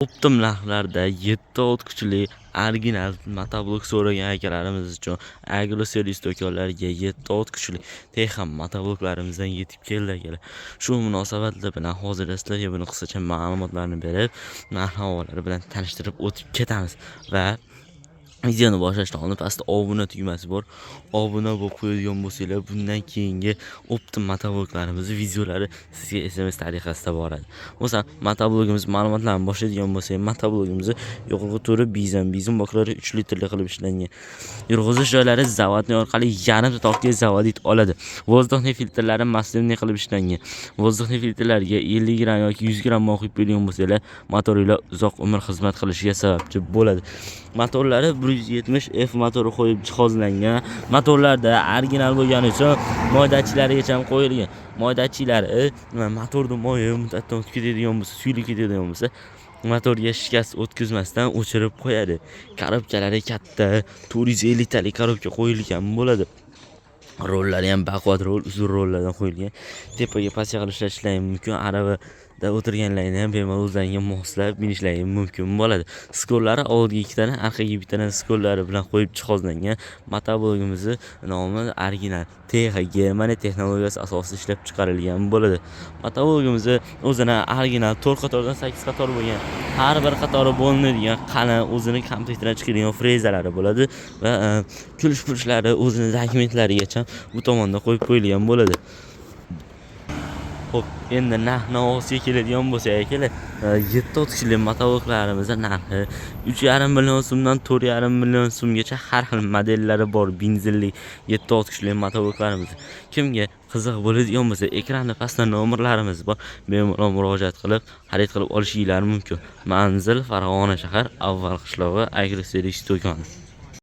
Optim narxlarda 7 ot kuchli original motoblok so'ragan akalarimiz uchun agroservis do'konlariga 7 ot kuchli Texam motobloklarimizdan yetib keldi akalar. Shu munosabat bilan hozir sizlarga buni qisqacha ma'lumotlarni berib, narx-navolar bilan tanishtirib o'tib ketamiz va videoni boshlashdan oldin pastda obuna tugmasi bor. Obuna bo'lib qo'yadigan bo'lsanglar, bundan keyingi optim motobloklarimiz videolari sizga SMS tariqasida boradi. O'zan motoblogimiz ma'lumotlarini boshlaydigan bo'lsak, motoblogimiz yoqilg'i turi bizon boklari 3 litrli qilib ishlangan. Yurg'izish joylari zavodning orqali yarim toqga zavodit oladi. Vozdухning filtrlari masivniy qilib ishlangan. Vozdухning filtrlariga 50 gram yoki 100 gram qo'yib qo'ygan bo'lsanglar, motorlar uzoq umr xizmat qilishiga sababchi bo'ladi. Motorlari 170F motori qo'yib jihozlangan. Motorlarda original bo'lgani uchun moydachilarigacha ham qo'yilgan. Moydachilari motorda moya muddatdan o'tib ketadigan bo'lsa, suylik ketadigan bo'lsa, motorga shikast o'tkazmasdan o'chirib qo'yadi. Korobkalari katta, 450 talik korobka qo'yilgan bo'ladi. Rollari ham baquvvat roll, uzun rollardan qo'yilgan. Tepaga pastga qilib ishlashlari mumkin. Aravada o'tirganlarni ham bemalol o'zlariga moslab minishlari mumkin bo'ladi. Skolari oldiga 2 tane, orqaga 1 tane skollari bilan qo'yib jihozlangan. Motoblogimiz nomi original Texa Germaniya texnologiyasi asosida ishlab chiqarilgan bo'ladi. Motoblogimiz o'zini original 4 qatordan 8 qator bo'lgan. Har bir qatori bo'linadigan qalin o'zini komplektdan chiqadigan frezalari bo'ladi va kulish-pulishlari o'zini dokumentlarigacha bu tomonda qo'yib qo'yilgan bo'ladi. Xo'p, endi narx-navosiga keladigan bo'lsak, akalar, 7 ot kuchli motobloklarimiz narxi 3,5 million so'mdan 4,5 million so'mgacha har xil modellari bor benzinli 7 ot kuchli motobloklarimiz. Kimga qiziq bo'ladigan bo'lsa, ekranda pastda nomerlarimiz bor. Bemalol murojaat qilib, xarid qilib olishingiz mumkin. Manzil Farg'ona shahar, Avval qishlog'i, agroservis do'koni.